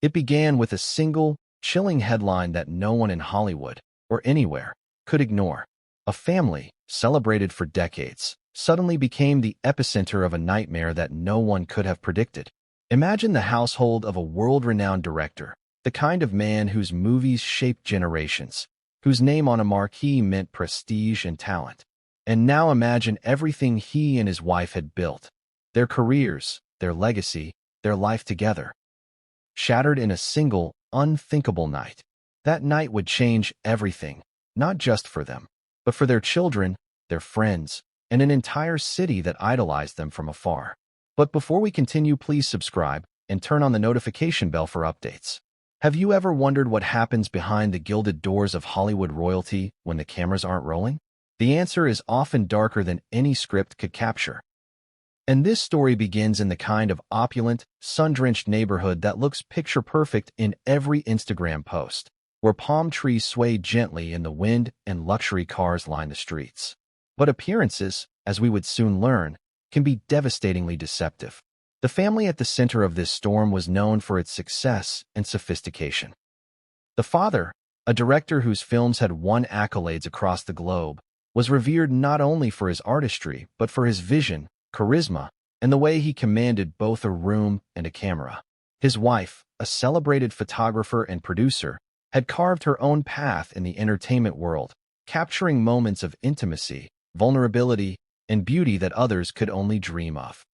It began with a single, chilling headline that no one in Hollywood, or anywhere, could ignore. A family, celebrated for decades, suddenly became the epicenter of a nightmare that no one could have predicted. Imagine the household of a world-renowned director, the kind of man whose movies shaped generations, whose name on a marquee meant prestige and talent. And now imagine everything he and his wife had built, their careers, their legacy, their life together, shattered in a single, unthinkable night. That night would change everything, not just for them, but for their children, their friends, and an entire city that idolized them from afar. But before we continue, please subscribe and turn on the notification bell for updates. Have you ever wondered what happens behind the gilded doors of Hollywood royalty when the cameras aren't rolling? The answer is often darker than any script could capture. And this story begins in the kind of opulent, sun-drenched neighborhood that looks picture-perfect in every Instagram post, where palm trees sway gently in the wind and luxury cars line the streets. But appearances, as we would soon learn, can be devastatingly deceptive. The family at the center of this storm was known for its success and sophistication. The father, a director whose films had won accolades across the globe, was revered not only for his artistry but for his vision, charisma, and the way he commanded both a room and a camera. His wife, a celebrated photographer and producer, had carved her own path in the entertainment world, capturing moments of intimacy, vulnerability, and beauty that others could only dream of.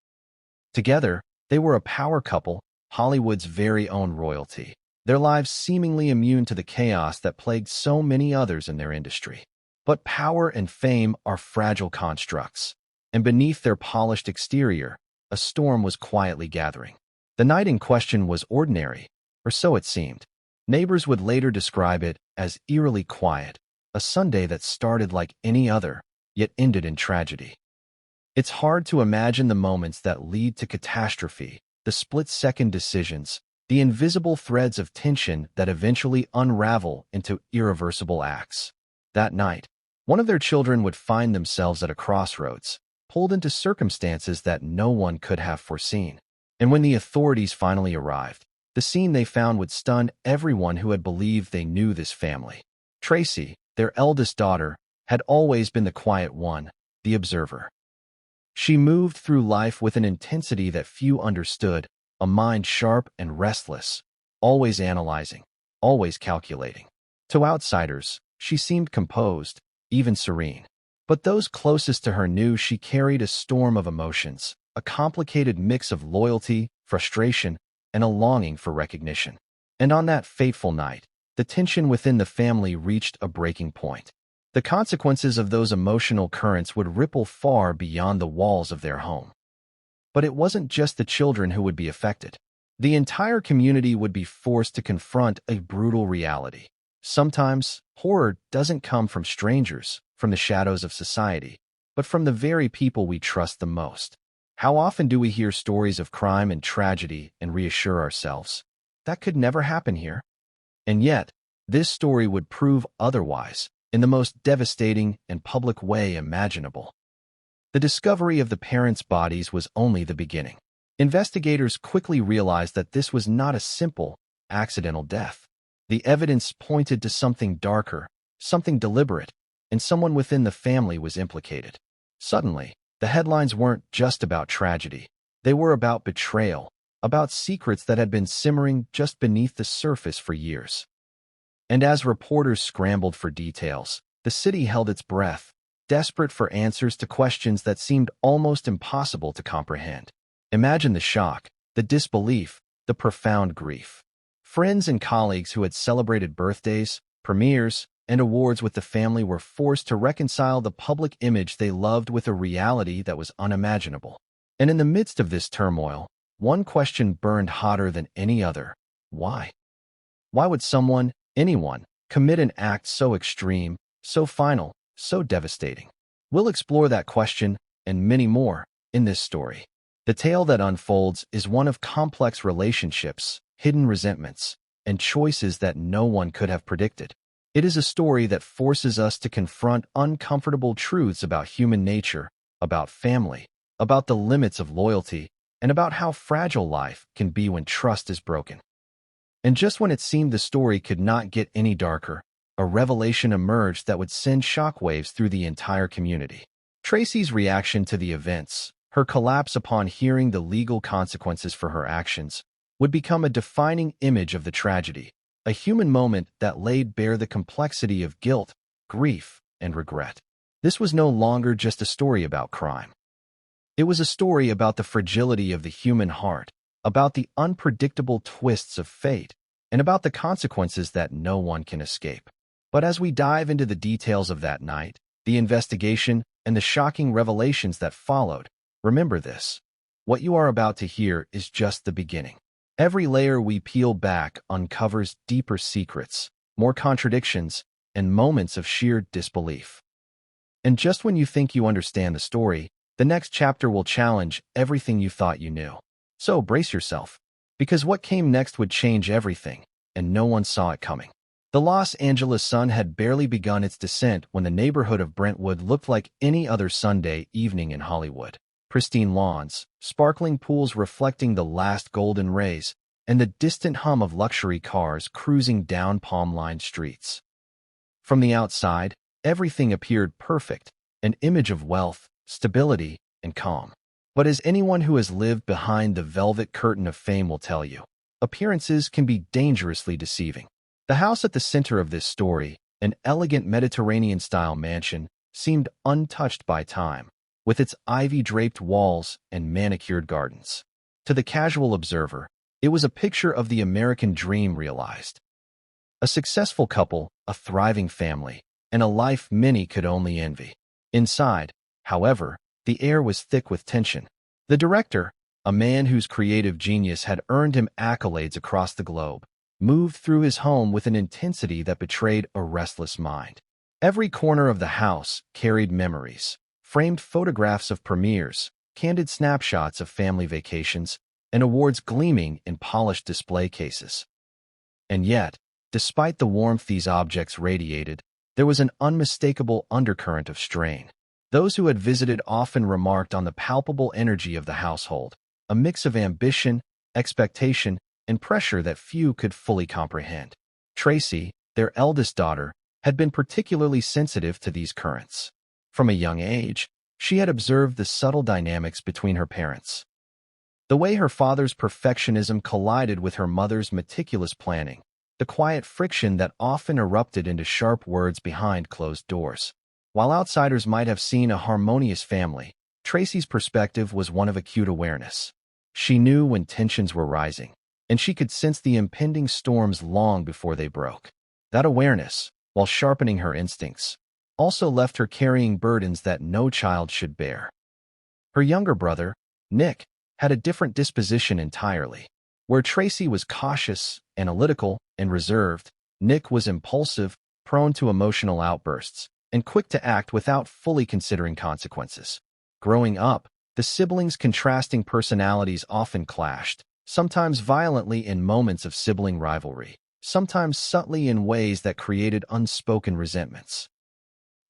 Together, they were a power couple, Hollywood's very own royalty, their lives seemingly immune to the chaos that plagued so many others in their industry. But power and fame are fragile constructs, and beneath their polished exterior, a storm was quietly gathering. The night in question was ordinary, or so it seemed. Neighbors would later describe it as eerily quiet, a Sunday that started like any other, yet ended in tragedy. It's hard to imagine the moments that lead to catastrophe, the split-second decisions, the invisible threads of tension that eventually unravel into irreversible acts. That night, one of their children would find themselves at a crossroads, pulled into circumstances that no one could have foreseen. And when the authorities finally arrived, the scene they found would stun everyone who had believed they knew this family. Tracy, their eldest daughter, had always been the quiet one, the observer. She moved through life with an intensity that few understood, a mind sharp and restless, always analyzing, always calculating. To outsiders, she seemed composed, even serene. But those closest to her knew she carried a storm of emotions, a complicated mix of loyalty, frustration, and a longing for recognition. And on that fateful night, the tension within the family reached a breaking point. The consequences of those emotional currents would ripple far beyond the walls of their home. But it wasn't just the children who would be affected. The entire community would be forced to confront a brutal reality. Sometimes, horror doesn't come from strangers, from the shadows of society, but from the very people we trust the most. How often do we hear stories of crime and tragedy and reassure ourselves, that could never happen here? And yet, this story would prove otherwise, in the most devastating and public way imaginable. The discovery of the parents' bodies was only the beginning. Investigators quickly realized that this was not a simple, accidental death. The evidence pointed to something darker, something deliberate, and someone within the family was implicated. Suddenly, the headlines weren't just about tragedy. They were about betrayal, about secrets that had been simmering just beneath the surface for years. And as reporters scrambled for details, the city held its breath, desperate for answers to questions that seemed almost impossible to comprehend. Imagine the shock, the disbelief, the profound grief. Friends and colleagues who had celebrated birthdays, premieres, and awards with the family were forced to reconcile the public image they loved with a reality that was unimaginable. And in the midst of this turmoil, one question burned hotter than any other. Why? Why would someone, anyone, commit an act so extreme, so final, so devastating? We'll explore that question, and many more, in this story. The tale that unfolds is one of complex relationships, hidden resentments, and choices that no one could have predicted. It is a story that forces us to confront uncomfortable truths about human nature, about family, about the limits of loyalty, and about how fragile life can be when trust is broken. And just when it seemed the story could not get any darker, a revelation emerged that would send shockwaves through the entire community. Tracy's reaction to the events, her collapse upon hearing the legal consequences for her actions, would become a defining image of the tragedy, a human moment that laid bare the complexity of guilt, grief, and regret. This was no longer just a story about crime. It was a story about the fragility of the human heart, about the unpredictable twists of fate, and about the consequences that no one can escape. But as we dive into the details of that night, the investigation, and the shocking revelations that followed, remember this: what you are about to hear is just the beginning. Every layer we peel back uncovers deeper secrets, more contradictions, and moments of sheer disbelief. And just when you think you understand the story, the next chapter will challenge everything you thought you knew. So brace yourself, because what came next would change everything, and no one saw it coming. The Los Angeles sun had barely begun its descent when the neighborhood of Brentwood looked like any other Sunday evening in Hollywood. Pristine lawns, sparkling pools reflecting the last golden rays, and the distant hum of luxury cars cruising down palm-lined streets. From the outside, everything appeared perfect, an image of wealth, stability, and calm. But as anyone who has lived behind the velvet curtain of fame will tell you, appearances can be dangerously deceiving. The house at the center of this story, an elegant Mediterranean-style mansion, seemed untouched by time, with its ivy-draped walls and manicured gardens. To the casual observer, it was a picture of the American dream realized. A successful couple, a thriving family, and a life many could only envy. Inside, however, the air was thick with tension. The director, a man whose creative genius had earned him accolades across the globe, moved through his home with an intensity that betrayed a restless mind. Every corner of the house carried memories, framed photographs of premieres, candid snapshots of family vacations, and awards gleaming in polished display cases. And yet, despite the warmth these objects radiated, there was an unmistakable undercurrent of strain. Those who had visited often remarked on the palpable energy of the household, a mix of ambition, expectation, and pressure that few could fully comprehend. Tracy, their eldest daughter, had been particularly sensitive to these currents. From a young age, she had observed the subtle dynamics between her parents. The way her father's perfectionism collided with her mother's meticulous planning, the quiet friction that often erupted into sharp words behind closed doors. While outsiders might have seen a harmonious family, Tracy's perspective was one of acute awareness. She knew when tensions were rising, and she could sense the impending storms long before they broke. That awareness, while sharpening her instincts, also left her carrying burdens that no child should bear. Her younger brother, Nick, had a different disposition entirely. Where Tracy was cautious, analytical, and reserved, Nick was impulsive, prone to emotional outbursts, and quick to act without fully considering consequences. Growing up, the siblings' contrasting personalities often clashed, sometimes violently in moments of sibling rivalry, sometimes subtly in ways that created unspoken resentments.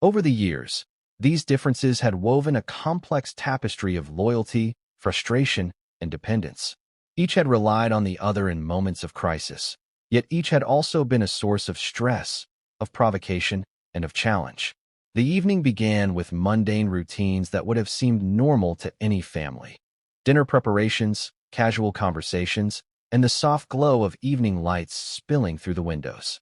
Over the years, these differences had woven a complex tapestry of loyalty, frustration, and dependence. Each had relied on the other in moments of crisis, yet each had also been a source of stress, of provocation, and of challenge. The evening began with mundane routines that would have seemed normal to any family. Dinner preparations, casual conversations, and the soft glow of evening lights spilling through the windows.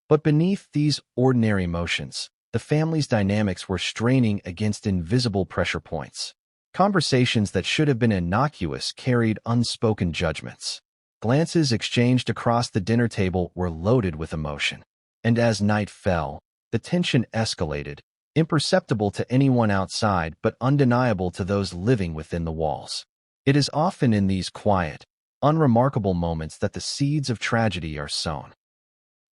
But beneath these ordinary motions, the family's dynamics were straining against invisible pressure points. Conversations that should have been innocuous carried unspoken judgments. Glances exchanged across the dinner table were loaded with emotion. And as night fell, the tension escalated, imperceptible to anyone outside but undeniable to those living within the walls. It is often in these quiet, unremarkable moments that the seeds of tragedy are sown.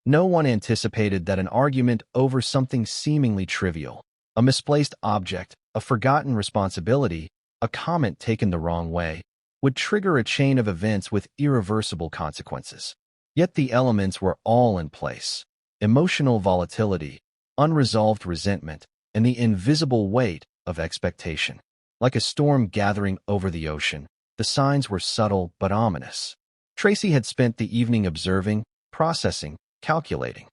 No one anticipated that an argument over something seemingly trivial, a misplaced object, a forgotten responsibility, a comment taken the wrong way, would trigger a chain of events with irreversible consequences. Yet the elements were all in place: emotional volatility, unresolved resentment, and the invisible weight of expectation. Like a storm gathering over the ocean, the signs were subtle but ominous. Tracy had spent the evening observing, processing, calculating.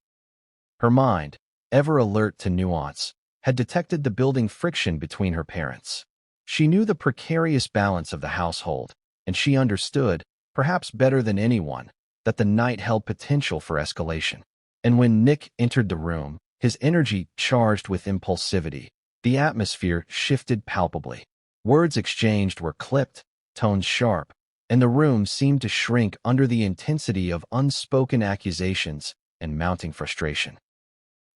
Her mind, ever alert to nuance, had detected the building friction between her parents. She knew the precarious balance of the household, and she understood, perhaps better than anyone, that the night held potential for escalation. And when Nick entered the room, his energy charged with impulsivity, the atmosphere shifted palpably. Words exchanged were clipped, tones sharp, and the room seemed to shrink under the intensity of unspoken accusations and mounting frustration.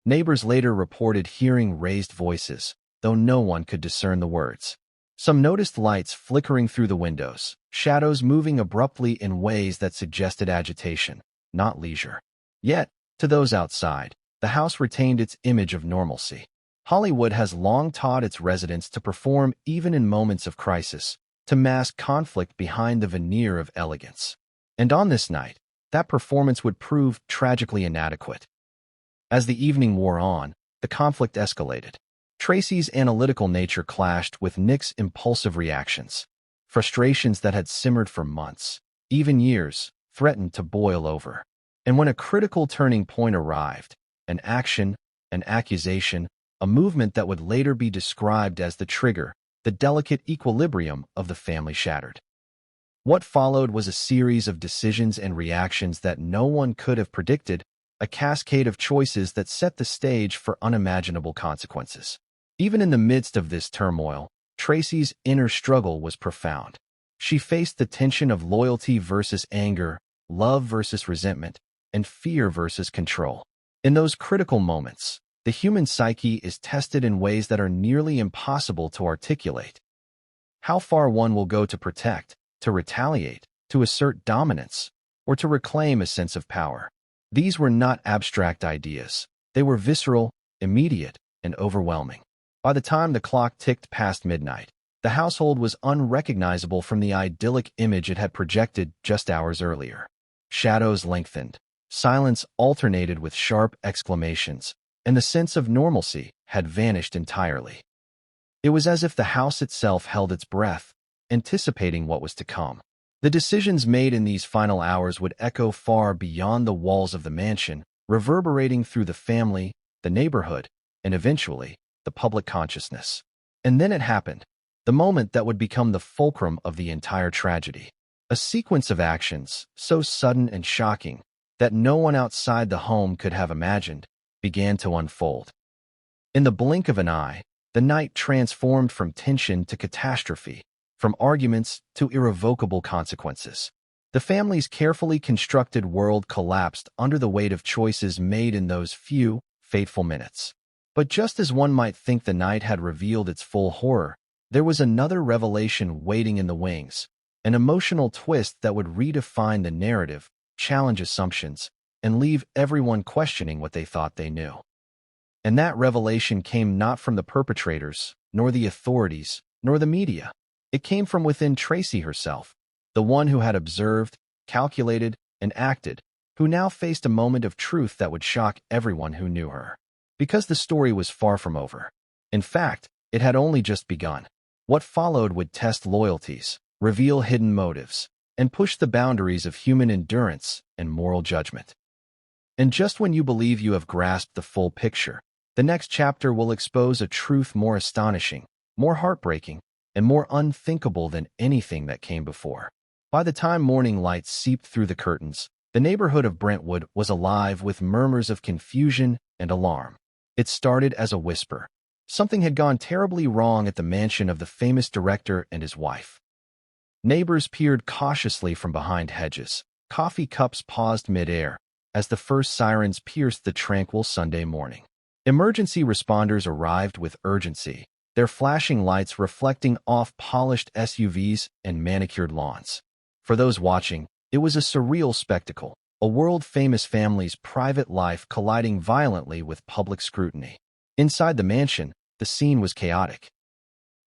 Neighbors later reported hearing raised voices, though no one could discern the words. Some noticed lights flickering through the windows, shadows moving abruptly in ways that suggested agitation, not leisure. Yet, to those outside, the house retained its image of normalcy. Hollywood has long taught its residents to perform even in moments of crisis, to mask conflict behind the veneer of elegance. And on this night, that performance would prove tragically inadequate. As the evening wore on, the conflict escalated. Tracy's analytical nature clashed with Nick's impulsive reactions. Frustrations that had simmered for months, even years, threatened to boil over. And when a critical turning point arrived, an action, an accusation, a movement that would later be described as the trigger, the delicate equilibrium of the family shattered. What followed was a series of decisions and reactions that no one could have predicted, a cascade of choices that set the stage for unimaginable consequences. Even in the midst of this turmoil, Tracy's inner struggle was profound. She faced the tension of loyalty versus anger, love versus resentment, and fear versus control. In those critical moments, the human psyche is tested in ways that are nearly impossible to articulate. How far one will go to protect, to retaliate, to assert dominance, or to reclaim a sense of power. These were not abstract ideas. They were visceral, immediate, and overwhelming. By the time the clock ticked past midnight, the household was unrecognizable from the idyllic image it had projected just hours earlier. Shadows lengthened, silence alternated with sharp exclamations, and the sense of normalcy had vanished entirely. It was as if the house itself held its breath, anticipating what was to come. The decisions made in these final hours would echo far beyond the walls of the mansion, reverberating through the family, the neighborhood, and eventually, the public consciousness. And then it happened, the moment that would become the fulcrum of the entire tragedy. A sequence of actions, so sudden and shocking that no one outside the home could have imagined, began to unfold. In the blink of an eye, the night transformed from tension to catastrophe, from arguments to irrevocable consequences. The family's carefully constructed world collapsed under the weight of choices made in those few, fateful minutes. But just as one might think the night had revealed its full horror, there was another revelation waiting in the wings, an emotional twist that would redefine the narrative, challenge assumptions, and leave everyone questioning what they thought they knew. And that revelation came not from the perpetrators, nor the authorities, nor the media. It came from within Tracy herself, the one who had observed, calculated, and acted, who now faced a moment of truth that would shock everyone who knew her. Because the story was far from over. In fact, it had only just begun. What followed would test loyalties, reveal hidden motives, and push the boundaries of human endurance and moral judgment. And just when you believe you have grasped the full picture, the next chapter will expose a truth more astonishing, more heartbreaking, and more unthinkable than anything that came before. By the time morning light seeped through the curtains, the neighborhood of Brentwood was alive with murmurs of confusion and alarm. It started as a whisper. Something had gone terribly wrong at the mansion of the famous director and his wife. Neighbors peered cautiously from behind hedges. Coffee cups paused mid-air as the first sirens pierced the tranquil Sunday morning. Emergency responders arrived with urgency, their flashing lights reflecting off polished SUVs and manicured lawns. For those watching, it was a surreal spectacle, a world-famous family's private life colliding violently with public scrutiny. Inside the mansion, the scene was chaotic.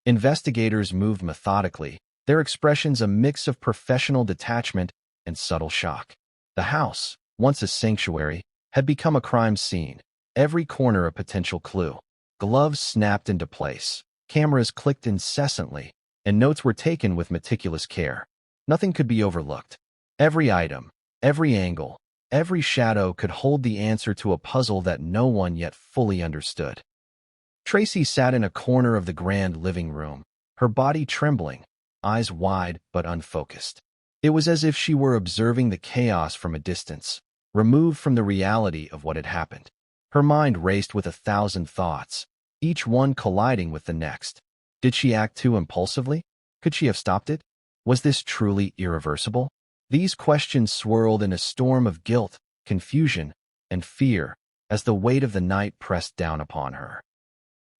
Investigators moved methodically, their expressions a mix of professional detachment and subtle shock. The house, once a sanctuary, had become a crime scene, every corner a potential clue. Gloves snapped into place, cameras clicked incessantly, and notes were taken with meticulous care. Nothing could be overlooked. Every item, every angle, every shadow could hold the answer to a puzzle that no one yet fully understood. Tracy sat in a corner of the grand living room, her body trembling, eyes wide but unfocused. It was as if she were observing the chaos from a distance, removed from the reality of what had happened. Her mind raced with 1,000 thoughts, each one colliding with the next. Did she act too impulsively? Could she have stopped it? Was this truly irreversible? These questions swirled in a storm of guilt, confusion, and fear as the weight of the night pressed down upon her.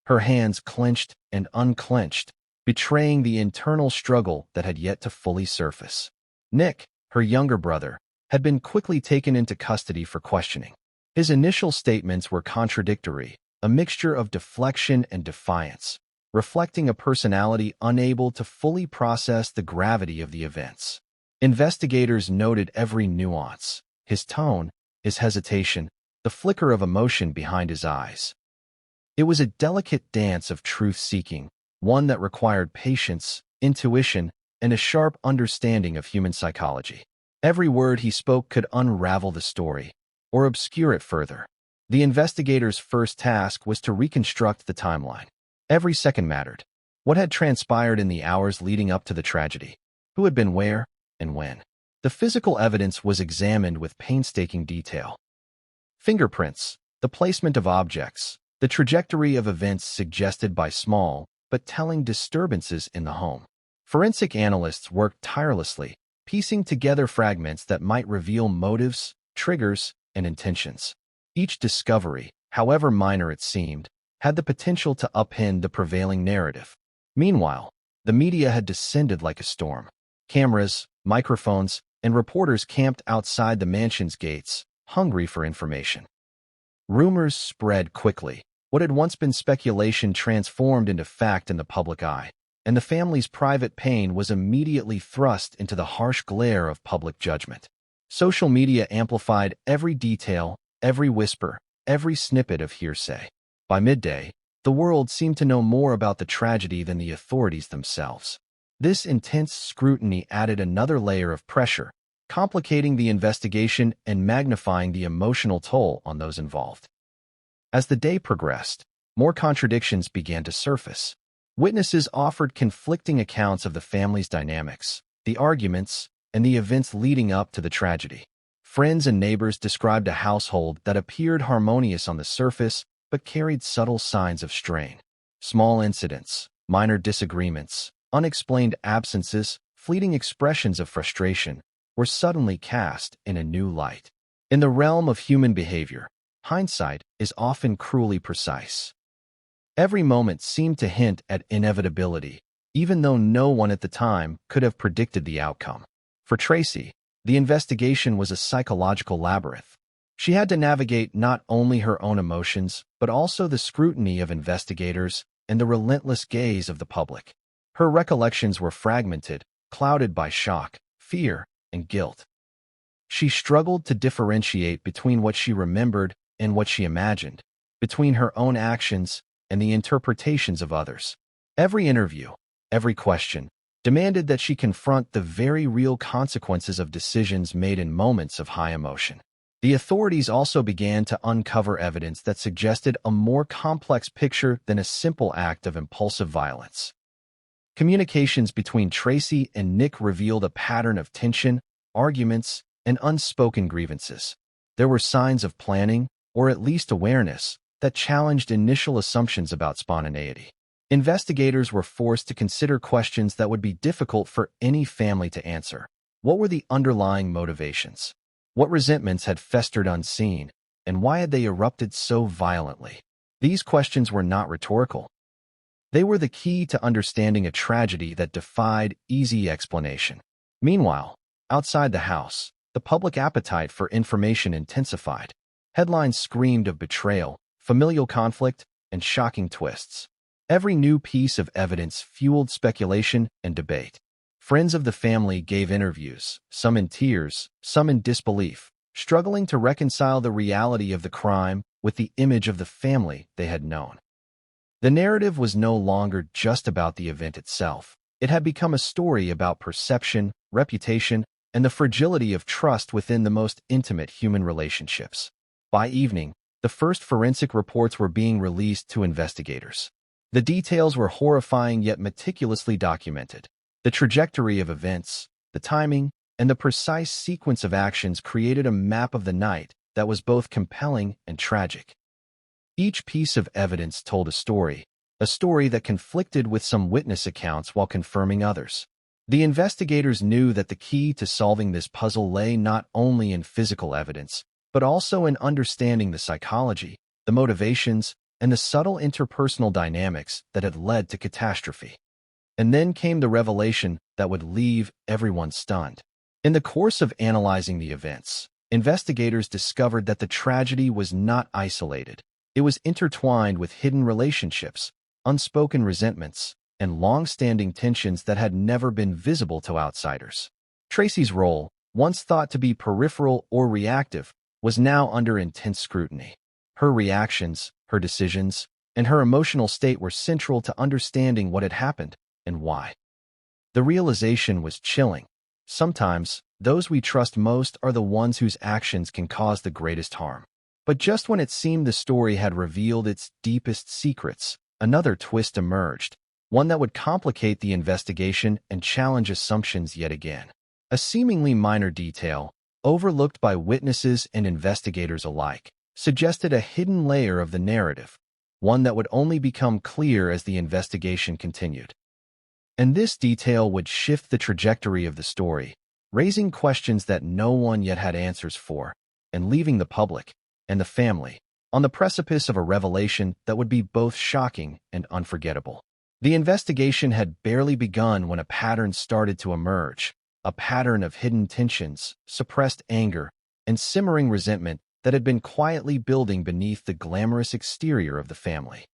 Her hands clenched and unclenched, betraying the internal struggle that had yet to fully surface. Nick, her younger brother, had been quickly taken into custody for questioning. His initial statements were contradictory, a mixture of deflection and defiance, reflecting a personality unable to fully process the gravity of the events. Investigators noted every nuance, his tone, his hesitation, the flicker of emotion behind his eyes. It was a delicate dance of truth-seeking, one that required patience, intuition, and a sharp understanding of human psychology. Every word he spoke could unravel the story, or obscure it further. The investigator's first task was to reconstruct the timeline. Every second mattered. What had transpired in the hours leading up to the tragedy? Who had been where, and when? The physical evidence was examined with painstaking detail. Fingerprints, the placement of objects, the trajectory of events suggested by small but telling disturbances in the home. Forensic analysts worked tirelessly, piecing together fragments that might reveal motives, triggers, and intentions. Each discovery, however minor it seemed, had the potential to upend the prevailing narrative. Meanwhile, the media had descended like a storm. Cameras, microphones, and reporters camped outside the mansion's gates, hungry for information. Rumors spread quickly. What had once been speculation transformed into fact in the public eye, and the family's private pain was immediately thrust into the harsh glare of public judgment. Social media amplified every detail, every whisper, every snippet of hearsay. By midday, the world seemed to know more about the tragedy than the authorities themselves. This intense scrutiny added another layer of pressure, complicating the investigation and magnifying the emotional toll on those involved. As the day progressed, more contradictions began to surface. Witnesses offered conflicting accounts of the family's dynamics, the arguments, and the events leading up to the tragedy. Friends and neighbors described a household that appeared harmonious on the surface but carried subtle signs of strain. Small incidents, minor disagreements, unexplained absences, fleeting expressions of frustration were suddenly cast in a new light. In the realm of human behavior, hindsight is often cruelly precise. Every moment seemed to hint at inevitability, even though no one at the time could have predicted the outcome. For Tracy, the investigation was a psychological labyrinth. She had to navigate not only her own emotions, but also the scrutiny of investigators and the relentless gaze of the public. Her recollections were fragmented, clouded by shock, fear, and guilt. She struggled to differentiate between what she remembered and what she imagined, between her own actions and the interpretations of others. Every interview, every question, demanded that she confront the very real consequences of decisions made in moments of high emotion. The authorities also began to uncover evidence that suggested a more complex picture than a simple act of impulsive violence. Communications between Tracy and Nick revealed a pattern of tension, arguments, and unspoken grievances. There were signs of planning, or at least awareness, that challenged initial assumptions about spontaneity. Investigators were forced to consider questions that would be difficult for any family to answer. What were the underlying motivations? What resentments had festered unseen, and why had they erupted so violently? These questions were not rhetorical. They were the key to understanding a tragedy that defied easy explanation. Meanwhile, outside the house, the public appetite for information intensified. Headlines screamed of betrayal, familial conflict, and shocking twists. Every new piece of evidence fueled speculation and debate. Friends of the family gave interviews, some in tears, some in disbelief, struggling to reconcile the reality of the crime with the image of the family they had known. The narrative was no longer just about the event itself. It had become a story about perception, reputation, and the fragility of trust within the most intimate human relationships. By evening, the first forensic reports were being released to investigators. The details were horrifying yet meticulously documented. The trajectory of events, the timing, and the precise sequence of actions created a map of the night that was both compelling and tragic. Each piece of evidence told a story that conflicted with some witness accounts while confirming others. The investigators knew that the key to solving this puzzle lay not only in physical evidence, but also in understanding the psychology, the motivations, and the subtle interpersonal dynamics that had led to catastrophe. And then came the revelation that would leave everyone stunned. In the course of analyzing the events, investigators discovered that the tragedy was not isolated. It was intertwined with hidden relationships, unspoken resentments, and long-standing tensions that had never been visible to outsiders. Tracy's role, once thought to be peripheral or reactive, was now under intense scrutiny. Her reactions, her decisions, and her emotional state were central to understanding what had happened and why. The realization was chilling. Sometimes, those we trust most are the ones whose actions can cause the greatest harm. But just when it seemed the story had revealed its deepest secrets, another twist emerged, one that would complicate the investigation and challenge assumptions yet again. A seemingly minor detail, overlooked by witnesses and investigators alike, suggested a hidden layer of the narrative, one that would only become clear as the investigation continued. And this detail would shift the trajectory of the story, raising questions that no one yet had answers for, and leaving the public and the family on the precipice of a revelation that would be both shocking and unforgettable. The investigation had barely begun when a pattern started to emerge, a pattern of hidden tensions, suppressed anger, and simmering resentment that had been quietly building beneath the glamorous exterior of the family.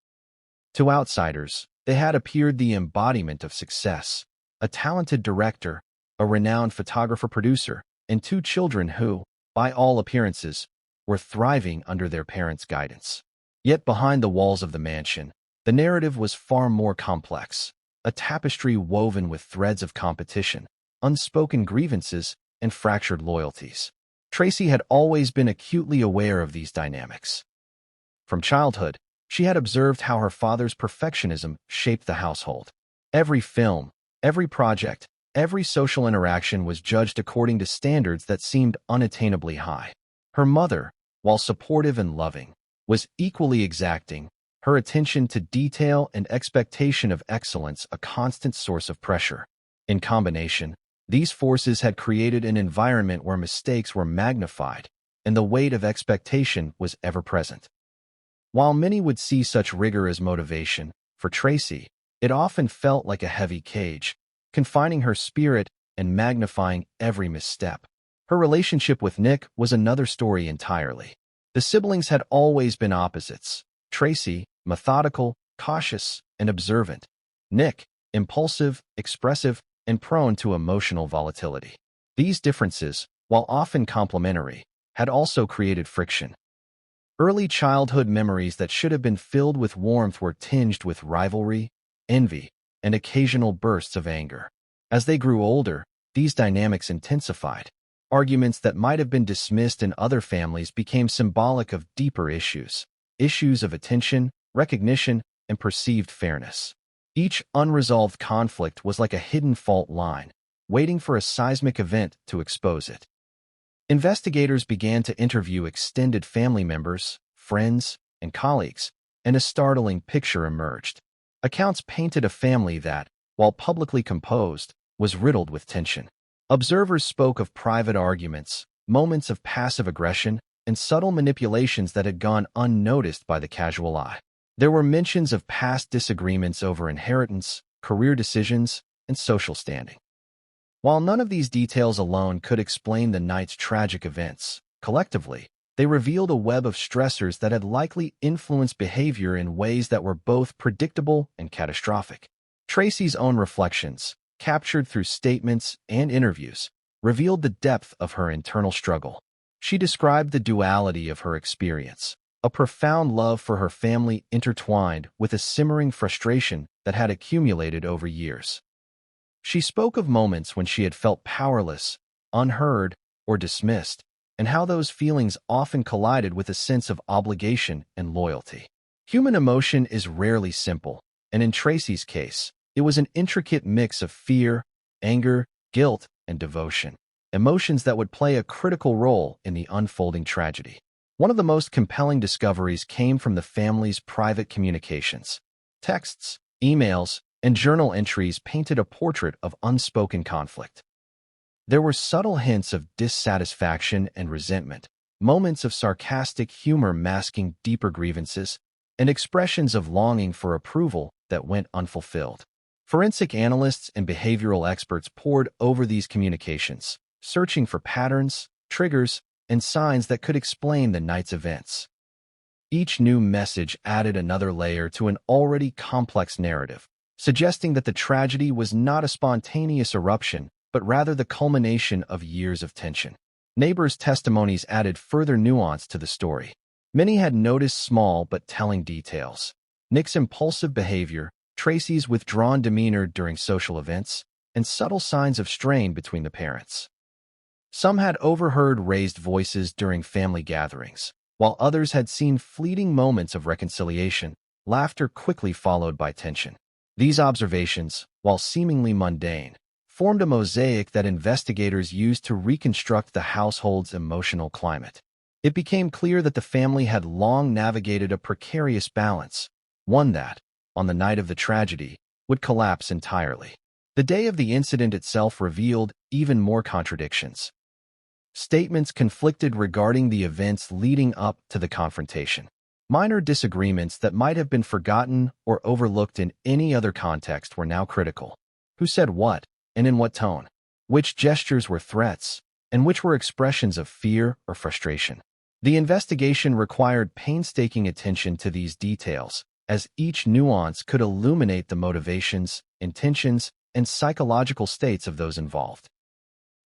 To outsiders, they had appeared the embodiment of success, a talented director, a renowned photographer-producer, and two children who, by all appearances, were thriving under their parents' guidance. Yet behind the walls of the mansion, the narrative was far more complex, a tapestry woven with threads of competition, unspoken grievances, and fractured loyalties. Tracy had always been acutely aware of these dynamics. From childhood, she had observed how her father's perfectionism shaped the household. Every film, every project, every social interaction was judged according to standards that seemed unattainably high. Her mother, while supportive and loving, was equally exacting, her attention to detail and expectation of excellence a constant source of pressure. In combination, these forces had created an environment where mistakes were magnified and the weight of expectation was ever present. While many would see such rigor as motivation, for Tracy, it often felt like a heavy cage, confining her spirit and magnifying every misstep. Her relationship with Nick was another story entirely. The siblings had always been opposites. Tracy, methodical, cautious, and observant. Nick, impulsive, expressive, and prone to emotional volatility. These differences, while often complementary, had also created friction. Early childhood memories that should have been filled with warmth were tinged with rivalry, envy, and occasional bursts of anger. As they grew older, these dynamics intensified. Arguments that might have been dismissed in other families became symbolic of deeper issues of attention, recognition, and perceived fairness. Each unresolved conflict was like a hidden fault line, waiting for a seismic event to expose it. Investigators began to interview extended family members, friends, and colleagues, and a startling picture emerged. Accounts painted a family that, while publicly composed, was riddled with tension. Observers spoke of private arguments, moments of passive aggression, and subtle manipulations that had gone unnoticed by the casual eye. There were mentions of past disagreements over inheritance, career decisions, and social standing. While none of these details alone could explain the night's tragic events, collectively, they revealed a web of stressors that had likely influenced behavior in ways that were both predictable and catastrophic. Tracy's own reflections, captured through statements and interviews, revealed the depth of her internal struggle. She described the duality of her experience, a profound love for her family intertwined with a simmering frustration that had accumulated over years. She spoke of moments when she had felt powerless, unheard, or dismissed, and how those feelings often collided with a sense of obligation and loyalty. Human emotion is rarely simple, and in Tracy's case, it was an intricate mix of fear, anger, guilt, and devotion, emotions that would play a critical role in the unfolding tragedy. One of the most compelling discoveries came from the family's private communications. Texts, emails, and journal entries painted a portrait of unspoken conflict. There were subtle hints of dissatisfaction and resentment, moments of sarcastic humor masking deeper grievances, and expressions of longing for approval that went unfulfilled. Forensic analysts and behavioral experts pored over these communications, searching for patterns, triggers, and signs that could explain the night's events. Each new message added another layer to an already complex narrative, suggesting that the tragedy was not a spontaneous eruption, but rather the culmination of years of tension. Neighbors' testimonies added further nuance to the story. Many had noticed small but telling details. Nick's impulsive behavior, Tracy's withdrawn demeanor during social events, and subtle signs of strain between the parents. Some had overheard raised voices during family gatherings, while others had seen fleeting moments of reconciliation, laughter quickly followed by tension. These observations, while seemingly mundane, formed a mosaic that investigators used to reconstruct the household's emotional climate. It became clear that the family had long navigated a precarious balance, one that, on the night of the tragedy, would collapse entirely. The day of the incident itself revealed even more contradictions. Statements conflicted regarding the events leading up to the confrontation. Minor disagreements that might have been forgotten or overlooked in any other context were now critical. Who said what, and in what tone? Which gestures were threats, and which were expressions of fear or frustration? The investigation required painstaking attention to these details, as each nuance could illuminate the motivations, intentions, and psychological states of those involved.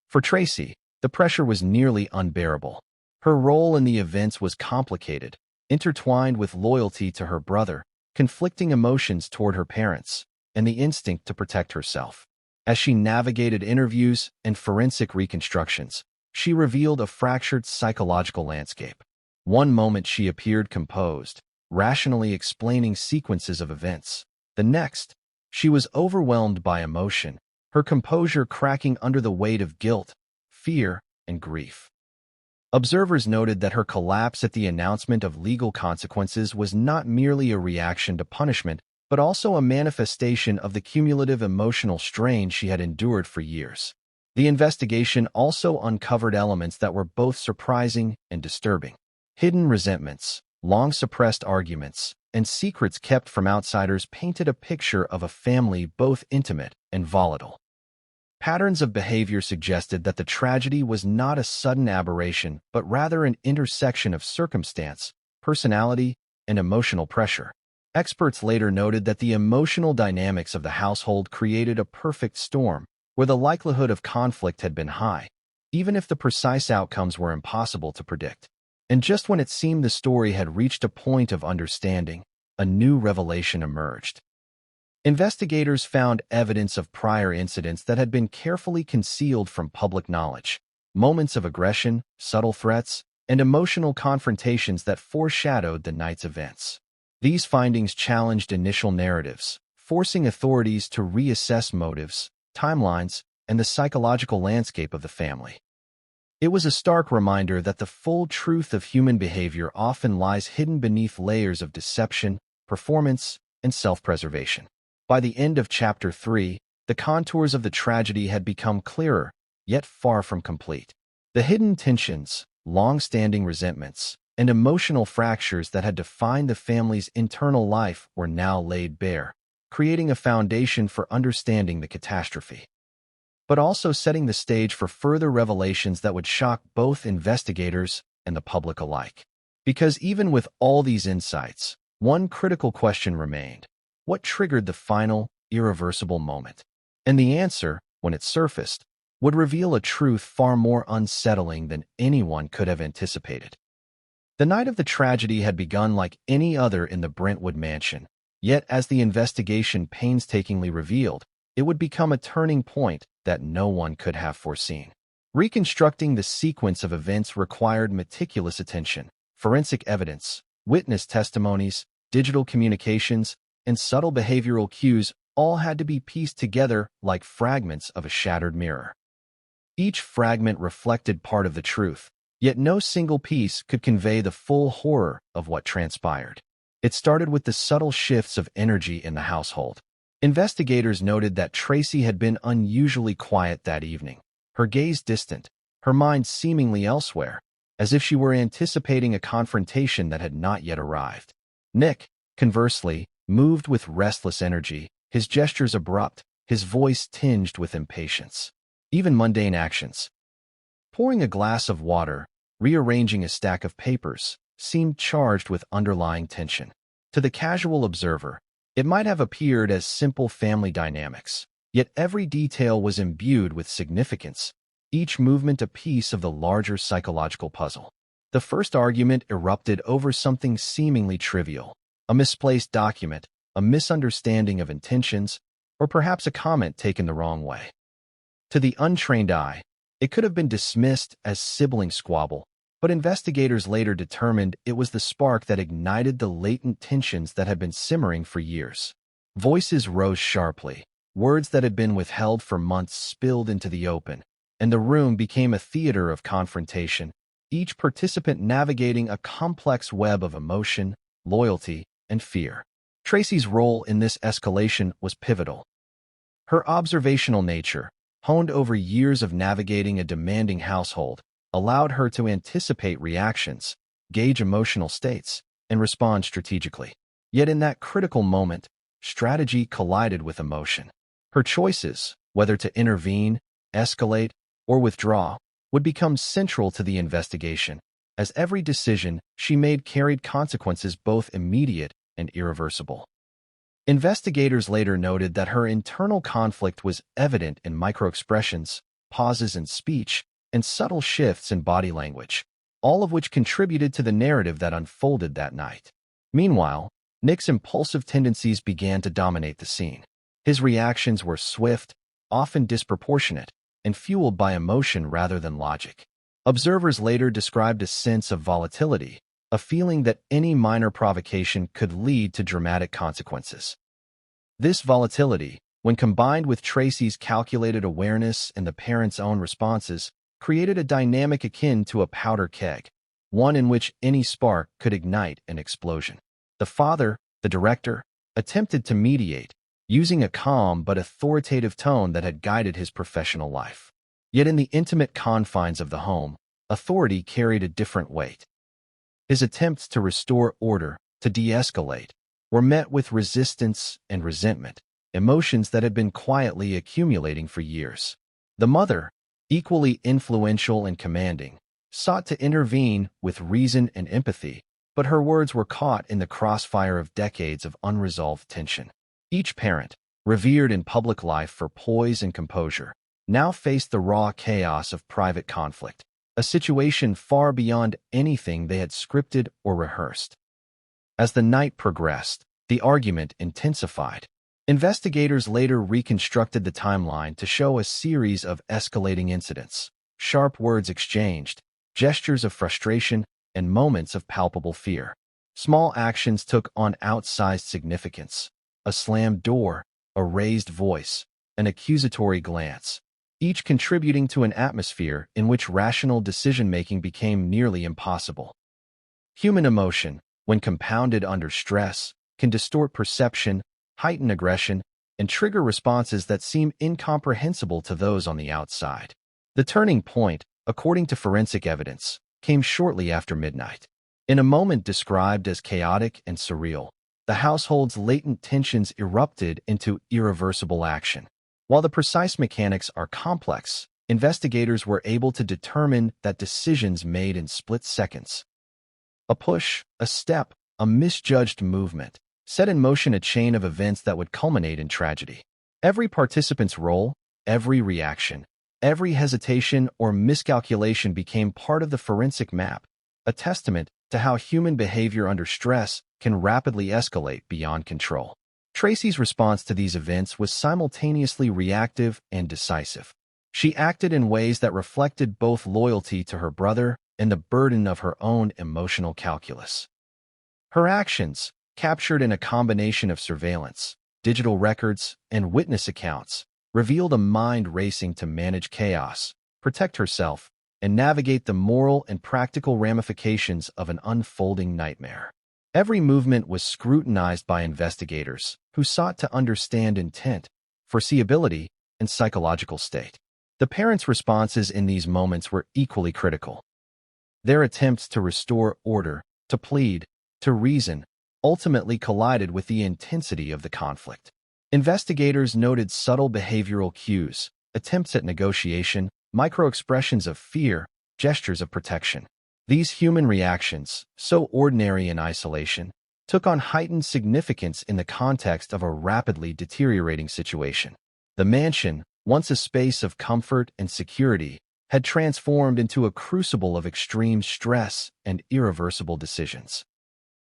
For Tracy, the pressure was nearly unbearable. Her role in the events was complicated, intertwined with loyalty to her brother, conflicting emotions toward her parents, and the instinct to protect herself. As she navigated interviews and forensic reconstructions, she revealed a fractured psychological landscape. One moment she appeared composed, rationally explaining sequences of events. The next, she was overwhelmed by emotion, her composure cracking under the weight of guilt, fear, and grief. Observers noted that her collapse at the announcement of legal consequences was not merely a reaction to punishment, but also a manifestation of the cumulative emotional strain she had endured for years. The investigation also uncovered elements that were both surprising and disturbing. Hidden resentments, long-suppressed arguments, and secrets kept from outsiders painted a picture of a family both intimate and volatile. Patterns of behavior suggested that the tragedy was not a sudden aberration, but rather an intersection of circumstance, personality, and emotional pressure. Experts later noted that the emotional dynamics of the household created a perfect storm, where the likelihood of conflict had been high, even if the precise outcomes were impossible to predict. And just when it seemed the story had reached a point of understanding, a new revelation emerged. Investigators found evidence of prior incidents that had been carefully concealed from public knowledge, moments of aggression, subtle threats, and emotional confrontations that foreshadowed the night's events. These findings challenged initial narratives, forcing authorities to reassess motives, timelines, and the psychological landscape of the family. It was a stark reminder that the full truth of human behavior often lies hidden beneath layers of deception, performance, and self-preservation. By the end of Chapter 3, the contours of the tragedy had become clearer, yet far from complete. The hidden tensions, long-standing resentments, and emotional fractures that had defined the family's internal life were now laid bare, creating a foundation for understanding the catastrophe, but also setting the stage for further revelations that would shock both investigators and the public alike. Because even with all these insights, one critical question remained. What triggered the final, irreversible moment? And the answer, when it surfaced, would reveal a truth far more unsettling than anyone could have anticipated. The night of the tragedy had begun like any other in the Brentwood mansion, yet as the investigation painstakingly revealed, it would become a turning point that no one could have foreseen. Reconstructing the sequence of events required meticulous attention. Forensic evidence, witness testimonies, digital communications, and subtle behavioral cues all had to be pieced together like fragments of a shattered mirror. Each fragment reflected part of the truth, yet no single piece could convey the full horror of what transpired. It started with the subtle shifts of energy in the household. Investigators noted that Tracy had been unusually quiet that evening, her gaze distant, her mind seemingly elsewhere, as if she were anticipating a confrontation that had not yet arrived. Nick, conversely, moved with restless energy, his gestures abrupt, his voice tinged with impatience. Even mundane actions, pouring a glass of water, rearranging a stack of papers, seemed charged with underlying tension. To the casual observer, it might have appeared as simple family dynamics, yet every detail was imbued with significance, each movement a piece of the larger psychological puzzle. The first argument erupted over something seemingly trivial, a misplaced document, a misunderstanding of intentions, or perhaps a comment taken the wrong way. To the untrained eye, it could have been dismissed as sibling squabble, but investigators later determined it was the spark that ignited the latent tensions that had been simmering for years. Voices rose sharply, words that had been withheld for months spilled into the open, and the room became a theater of confrontation, each participant navigating a complex web of emotion, loyalty, and fear. Tracy's role in this escalation was pivotal. Her observational nature, honed over years of navigating a demanding household, allowed her to anticipate reactions, gauge emotional states, and respond strategically. Yet in that critical moment, strategy collided with emotion. Her choices, whether to intervene, escalate, or withdraw, would become central to the investigation, as every decision she made carried consequences both immediate and irreversible. Investigators later noted that her internal conflict was evident in microexpressions, pauses in speech, and subtle shifts in body language, all of which contributed to the narrative that unfolded that night. Meanwhile, Nick's impulsive tendencies began to dominate the scene. His reactions were swift, often disproportionate, and fueled by emotion rather than logic. Observers later described a sense of volatility, a feeling that any minor provocation could lead to dramatic consequences. This volatility, when combined with Tracy's calculated awareness and the parents' own responses, created a dynamic akin to a powder keg, one in which any spark could ignite an explosion. The father, the director, attempted to mediate, using a calm but authoritative tone that had guided his professional life. Yet in the intimate confines of the home, authority carried a different weight. His attempts to restore order, to de-escalate, were met with resistance and resentment, emotions that had been quietly accumulating for years. The mother, equally influential and commanding, sought to intervene with reason and empathy, but her words were caught in the crossfire of decades of unresolved tension. Each parent, revered in public life for poise and composure, now faced the raw chaos of private conflict, a situation far beyond anything they had scripted or rehearsed. As the night progressed, the argument intensified. Investigators later reconstructed the timeline to show a series of escalating incidents, sharp words exchanged, gestures of frustration, and moments of palpable fear. Small actions took on outsized significance: a slammed door, a raised voice, an accusatory glance, each contributing to an atmosphere in which rational decision-making became nearly impossible. Human emotion, when compounded under stress, can distort perception, heighten aggression, and trigger responses that seem incomprehensible to those on the outside. The turning point, according to forensic evidence, came shortly after midnight. In a moment described as chaotic and surreal, the household's latent tensions erupted into irreversible action. While the precise mechanics are complex, investigators were able to determine that decisions made in split seconds, a push, a step, a misjudged movement, set in motion a chain of events that would culminate in tragedy. Every participant's role, every reaction, every hesitation or miscalculation became part of the forensic map, a testament to how human behavior under stress can rapidly escalate beyond control. Tracy's response to these events was simultaneously reactive and decisive. She acted in ways that reflected both loyalty to her brother and the burden of her own emotional calculus. Her actions, captured in a combination of surveillance, digital records, and witness accounts, revealed a mind racing to manage chaos, protect herself, and navigate the moral and practical ramifications of an unfolding nightmare. Every movement was scrutinized by investigators who sought to understand intent, foreseeability, and psychological state. The parents' responses in these moments were equally critical. Their attempts to restore order, to plead, to reason, ultimately collided with the intensity of the conflict. Investigators noted subtle behavioral cues, attempts at negotiation, micro-expressions of fear, gestures of protection. These human reactions, so ordinary in isolation, took on heightened significance in the context of a rapidly deteriorating situation. The mansion, once a space of comfort and security, had transformed into a crucible of extreme stress and irreversible decisions.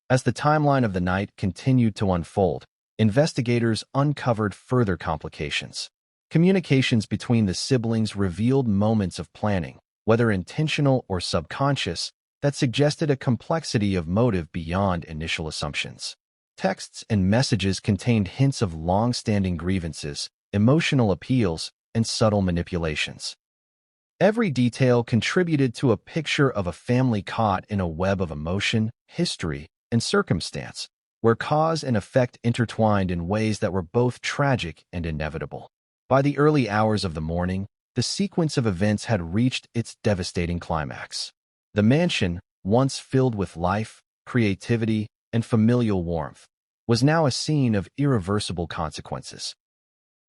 As the timeline of the night continued to unfold, investigators uncovered further complications. Communications between the siblings revealed moments of planning, whether intentional or subconscious, that suggested a complexity of motive beyond initial assumptions. Texts and messages contained hints of long-standing grievances, emotional appeals, and subtle manipulations. Every detail contributed to a picture of a family caught in a web of emotion, history, and circumstance, where cause and effect intertwined in ways that were both tragic and inevitable. By the early hours of the morning, the sequence of events had reached its devastating climax. The mansion, once filled with life, creativity, and familial warmth, was now a scene of irreversible consequences.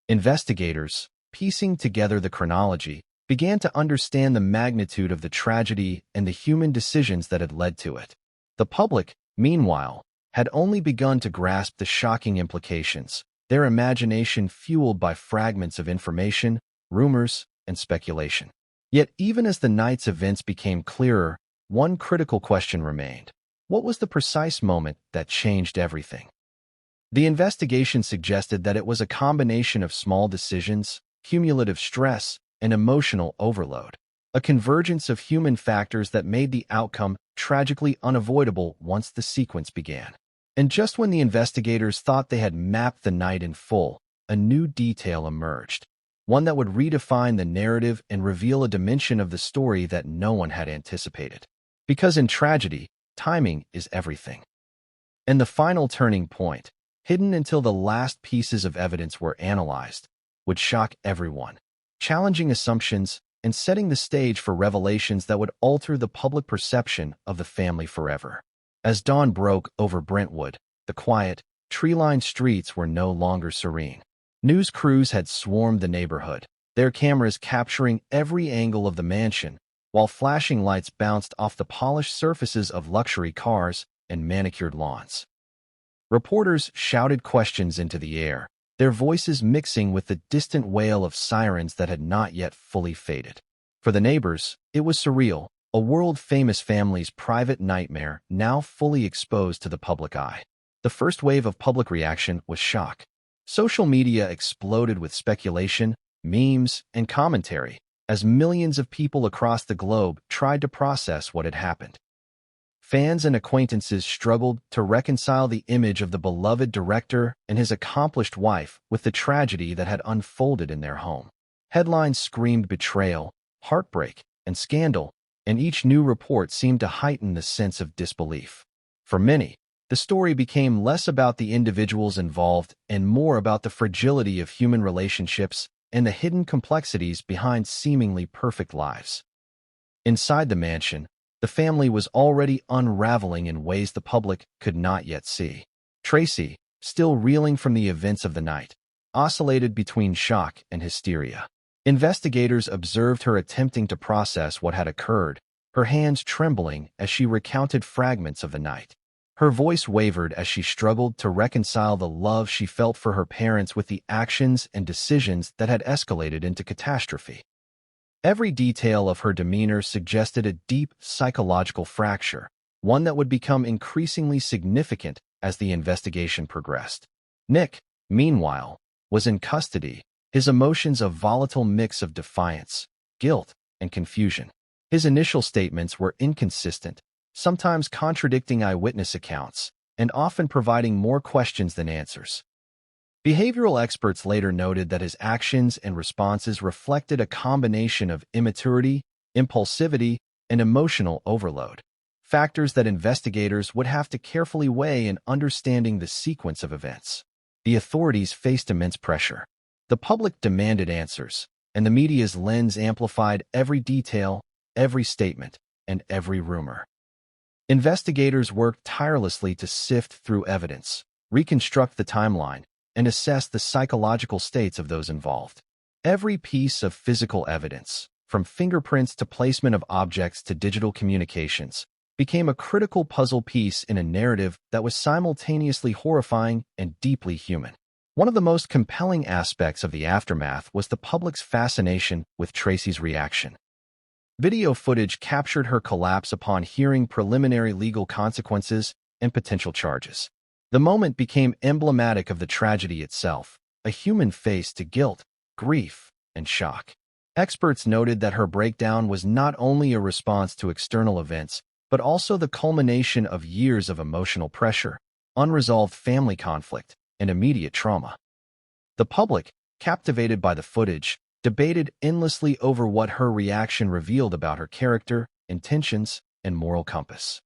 Investigators, piecing together the chronology, began to understand the magnitude of the tragedy and the human decisions that had led to it. The public, meanwhile, had only begun to grasp the shocking implications, their imagination fueled by fragments of information, rumors, and speculation. Yet even as the night's events became clearer, one critical question remained. What was the precise moment that changed everything? The investigation suggested that it was a combination of small decisions, cumulative stress, and emotional overload, a convergence of human factors that made the outcome tragically unavoidable once the sequence began. And just when the investigators thought they had mapped the night in full, a new detail emerged, one that would redefine the narrative and reveal a dimension of the story that no one had anticipated. Because in tragedy, timing is everything. And the final turning point, hidden until the last pieces of evidence were analyzed, would shock everyone, challenging assumptions and setting the stage for revelations that would alter the public perception of the family forever. As dawn broke over Brentwood, the quiet, tree-lined streets were no longer serene. News crews had swarmed the neighborhood, their cameras capturing every angle of the mansion, while flashing lights bounced off the polished surfaces of luxury cars and manicured lawns. Reporters shouted questions into the air, their voices mixing with the distant wail of sirens that had not yet fully faded. For the neighbors, it was surreal, a world-famous family's private nightmare now fully exposed to the public eye. The first wave of public reaction was shock. Social media exploded with speculation, memes, and commentary, as millions of people across the globe tried to process what had happened. Fans and acquaintances struggled to reconcile the image of the beloved director and his accomplished wife with the tragedy that had unfolded in their home. Headlines screamed betrayal, heartbreak, and scandal, and each new report seemed to heighten the sense of disbelief. For many, the story became less about the individuals involved and more about the fragility of human relationships and the hidden complexities behind seemingly perfect lives. Inside the mansion, the family was already unraveling in ways the public could not yet see. Tracy, still reeling from the events of the night, oscillated between shock and hysteria. Investigators observed her attempting to process what had occurred, her hands trembling as she recounted fragments of the night. Her voice wavered as she struggled to reconcile the love she felt for her parents with the actions and decisions that had escalated into catastrophe. Every detail of her demeanor suggested a deep psychological fracture, one that would become increasingly significant as the investigation progressed. Nick, meanwhile, was in custody, his emotions a volatile mix of defiance, guilt, and confusion. His initial statements were inconsistent, sometimes contradicting eyewitness accounts, and often providing more questions than answers. Behavioral experts later noted that his actions and responses reflected a combination of immaturity, impulsivity, and emotional overload, factors that investigators would have to carefully weigh in understanding the sequence of events. The authorities faced immense pressure. The public demanded answers, and the media's lens amplified every detail, every statement, and every rumor. Investigators worked tirelessly to sift through evidence, reconstruct the timeline, and assess the psychological states of those involved. Every piece of physical evidence, from fingerprints to placement of objects to digital communications, became a critical puzzle piece in a narrative that was simultaneously horrifying and deeply human. One of the most compelling aspects of the aftermath was the public's fascination with Tracy's reaction. Video footage captured her collapse upon hearing preliminary legal consequences and potential charges. The moment became emblematic of the tragedy itself, a human face to guilt, grief, and shock. Experts noted that her breakdown was not only a response to external events, but also the culmination of years of emotional pressure, unresolved family conflict, and immediate trauma. The public, captivated by the footage, debated endlessly over what her reaction revealed about her character, intentions, and moral compass.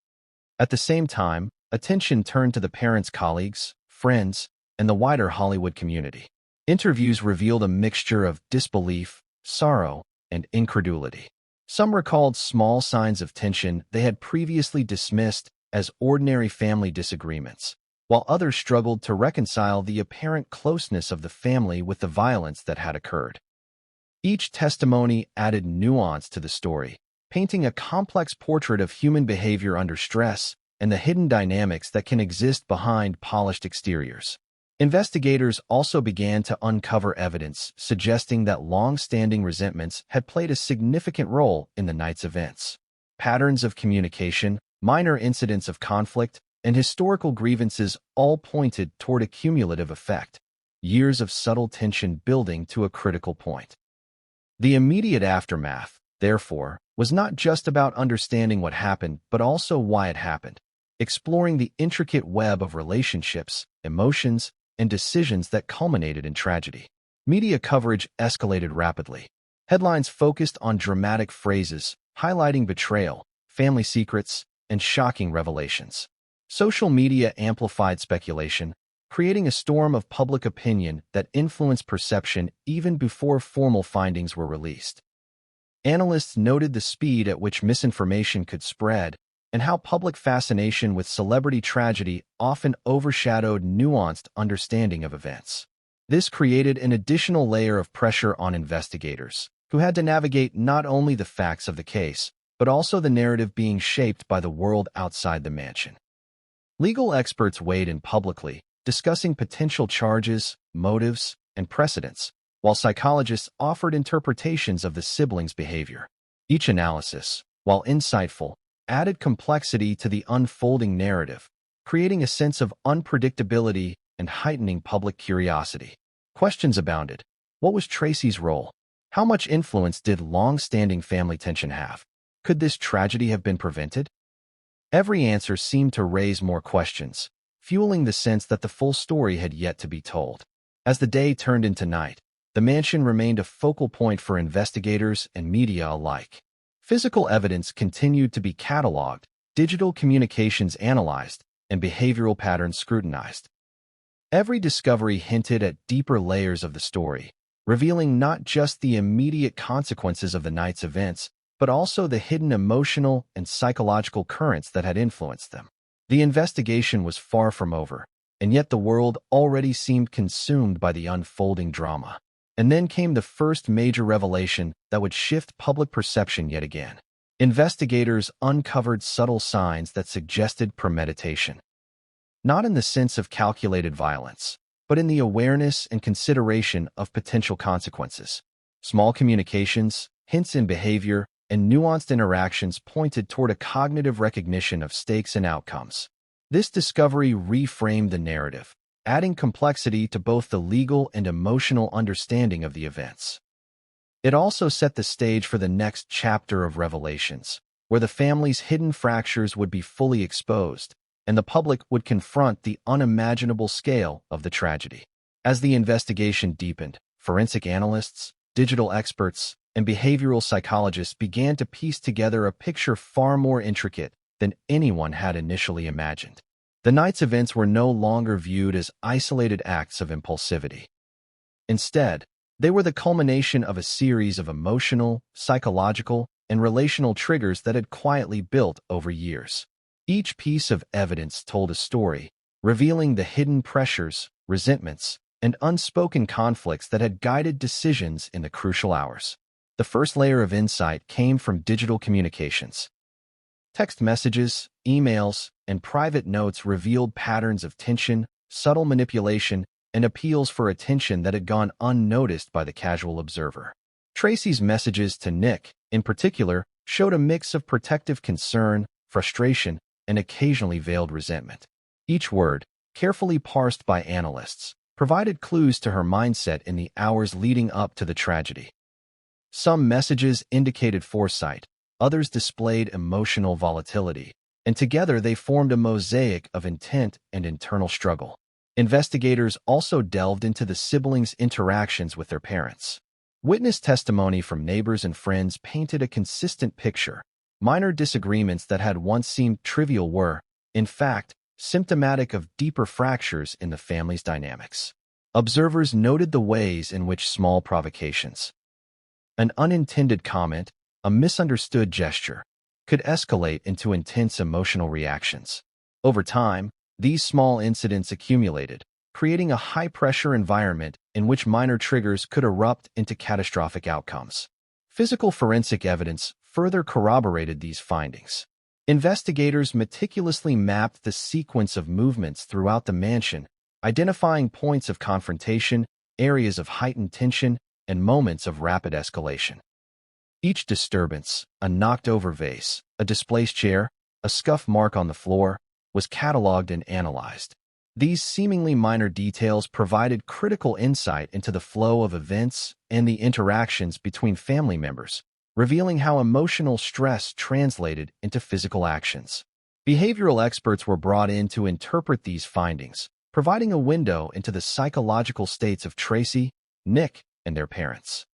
At the same time, attention turned to the parents' colleagues, friends, and the wider Hollywood community. Interviews revealed a mixture of disbelief, sorrow, and incredulity. Some recalled small signs of tension they had previously dismissed as ordinary family disagreements, while others struggled to reconcile the apparent closeness of the family with the violence that had occurred. Each testimony added nuance to the story, painting a complex portrait of human behavior under stress and the hidden dynamics that can exist behind polished exteriors. Investigators also began to uncover evidence suggesting that long-standing resentments had played a significant role in the night's events. Patterns of communication, minor incidents of conflict, and historical grievances all pointed toward a cumulative effect, years of subtle tension building to a critical point. The immediate aftermath, therefore, was not just about understanding what happened, but also why it happened, exploring the intricate web of relationships, emotions, and decisions that culminated in tragedy. Media coverage escalated rapidly. Headlines focused on dramatic phrases, highlighting betrayal, family secrets, and shocking revelations. Social media amplified speculation, creating a storm of public opinion that influenced perception even before formal findings were released. Analysts noted the speed at which misinformation could spread, and how public fascination with celebrity tragedy often overshadowed nuanced understanding of events. This created an additional layer of pressure on investigators, who had to navigate not only the facts of the case, but also the narrative being shaped by the world outside the mansion. Legal experts weighed in publicly, discussing potential charges, motives, and precedents, while psychologists offered interpretations of the siblings' behavior. Each analysis, while insightful, added complexity to the unfolding narrative, creating a sense of unpredictability and heightening public curiosity. Questions abounded. What was Tracy's role? How much influence did long-standing family tension have? Could this tragedy have been prevented? Every answer seemed to raise more questions, fueling the sense that the full story had yet to be told. As the day turned into night, the mansion remained a focal point for investigators and media alike. Physical evidence continued to be cataloged, digital communications analyzed, and behavioral patterns scrutinized. Every discovery hinted at deeper layers of the story, revealing not just the immediate consequences of the night's events, but also the hidden emotional and psychological currents that had influenced them. The investigation was far from over, and yet the world already seemed consumed by the unfolding drama. And then came the first major revelation that would shift public perception yet again. Investigators uncovered subtle signs that suggested premeditation. Not in the sense of calculated violence, but in the awareness and consideration of potential consequences. Small communications, hints in behavior, and nuanced interactions pointed toward a cognitive recognition of stakes and outcomes. This discovery reframed the narrative, adding complexity to both the legal and emotional understanding of the events. It also set the stage for the next chapter of revelations, where the family's hidden fractures would be fully exposed, and the public would confront the unimaginable scale of the tragedy. As the investigation deepened, forensic analysts, digital experts, and behavioral psychologists began to piece together a picture far more intricate than anyone had initially imagined. The night's events were no longer viewed as isolated acts of impulsivity. Instead, they were the culmination of a series of emotional, psychological, and relational triggers that had quietly built over years. Each piece of evidence told a story, revealing the hidden pressures, resentments, and unspoken conflicts that had guided decisions in the crucial hours. The first layer of insight came from digital communications. Text messages, emails, and private notes revealed patterns of tension, subtle manipulation, and appeals for attention that had gone unnoticed by the casual observer. Tracy's messages to Nick, in particular, showed a mix of protective concern, frustration, and occasionally veiled resentment. Each word, carefully parsed by analysts, provided clues to her mindset in the hours leading up to the tragedy. Some messages indicated foresight, others displayed emotional volatility, and together they formed a mosaic of intent and internal struggle. Investigators also delved into the siblings' interactions with their parents. Witness testimony from neighbors and friends painted a consistent picture. Minor disagreements that had once seemed trivial were, in fact, symptomatic of deeper fractures in the family's dynamics. Observers noted the ways in which small provocations, an unintended comment, a misunderstood gesture, could escalate into intense emotional reactions. Over time, these small incidents accumulated, creating a high-pressure environment in which minor triggers could erupt into catastrophic outcomes. Physical forensic evidence further corroborated these findings. Investigators meticulously mapped the sequence of movements throughout the mansion, identifying points of confrontation, areas of heightened tension, and moments of rapid escalation. Each disturbance, a knocked-over vase, a displaced chair, a scuff mark on the floor, was cataloged and analyzed. These seemingly minor details provided critical insight into the flow of events and the interactions between family members, revealing how emotional stress translated into physical actions. Behavioral experts were brought in to interpret these findings, providing a window into the psychological states of Tracy, Nick, and their parents.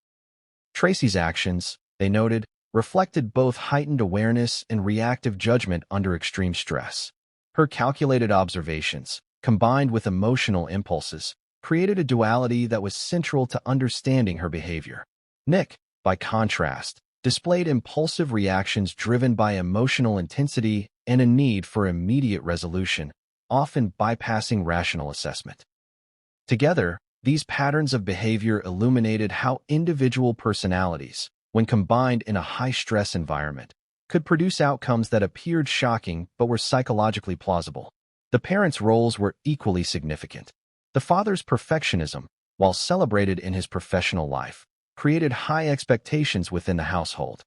Tracy's actions, they noted, reflected both heightened awareness and reactive judgment under extreme stress. Her calculated observations, combined with emotional impulses, created a duality that was central to understanding her behavior. Nick, by contrast, displayed impulsive reactions driven by emotional intensity and a need for immediate resolution, often bypassing rational assessment. Together, these patterns of behavior illuminated how individual personalities, when combined in a high-stress environment, could produce outcomes that appeared shocking but were psychologically plausible. The parents' roles were equally significant. The father's perfectionism, while celebrated in his professional life, created high expectations within the household.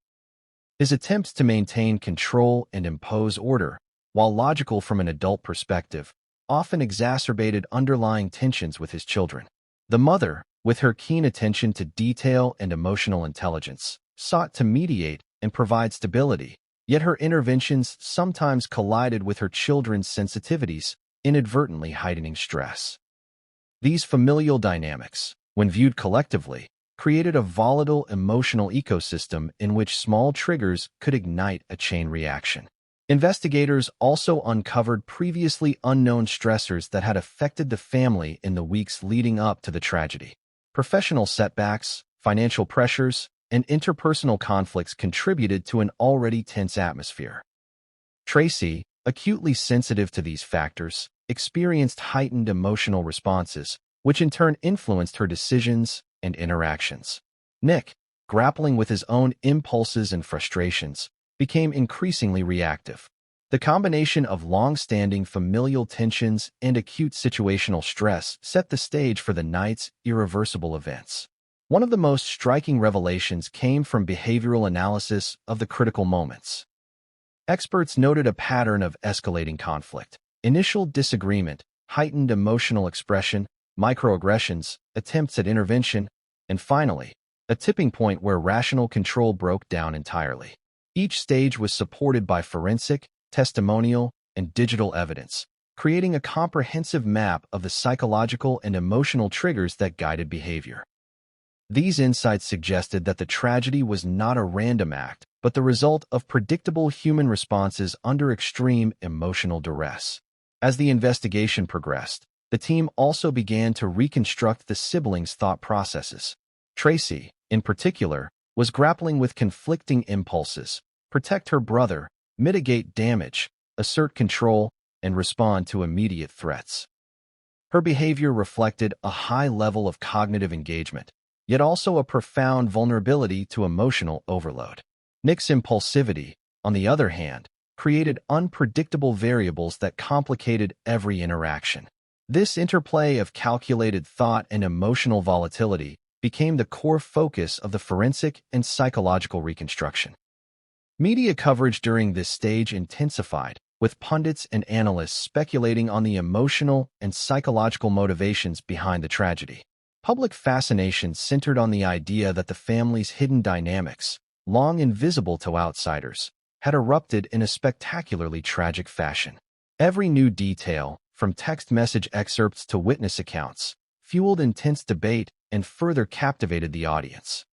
His attempts to maintain control and impose order, while logical from an adult perspective, often exacerbated underlying tensions with his children. The mother, with her keen attention to detail and emotional intelligence, sought to mediate and provide stability, yet her interventions sometimes collided with her children's sensitivities, inadvertently heightening stress. These familial dynamics, when viewed collectively, created a volatile emotional ecosystem in which small triggers could ignite a chain reaction. Investigators also uncovered previously unknown stressors that had affected the family in the weeks leading up to the tragedy. Professional setbacks, financial pressures, and interpersonal conflicts contributed to an already tense atmosphere. Tracy, acutely sensitive to these factors, experienced heightened emotional responses, which in turn influenced her decisions and interactions. Nick, grappling with his own impulses and frustrations, became increasingly reactive. The combination of long-standing familial tensions and acute situational stress set the stage for the night's irreversible events. One of the most striking revelations came from behavioral analysis of the critical moments. Experts noted a pattern of escalating conflict, initial disagreement, heightened emotional expression, microaggressions, attempts at intervention, and finally, a tipping point where rational control broke down entirely. Each stage was supported by forensic, testimonial, and digital evidence, creating a comprehensive map of the psychological and emotional triggers that guided behavior. These insights suggested that the tragedy was not a random act, but the result of predictable human responses under extreme emotional duress. As the investigation progressed, the team also began to reconstruct the siblings' thought processes. Tracy, in particular, was grappling with conflicting impulses: protect her brother, mitigate damage, assert control, and respond to immediate threats. Her behavior reflected a high level of cognitive engagement, yet also a profound vulnerability to emotional overload. Nick's impulsivity, on the other hand, created unpredictable variables that complicated every interaction. This interplay of calculated thought and emotional volatility became the core focus of the forensic and psychological reconstruction. Media coverage during this stage intensified, with pundits and analysts speculating on the emotional and psychological motivations behind the tragedy. Public fascination centered on the idea that the family's hidden dynamics, long invisible to outsiders, had erupted in a spectacularly tragic fashion. Every new detail, from text message excerpts to witness accounts, fueled intense debate and further captivated the audience.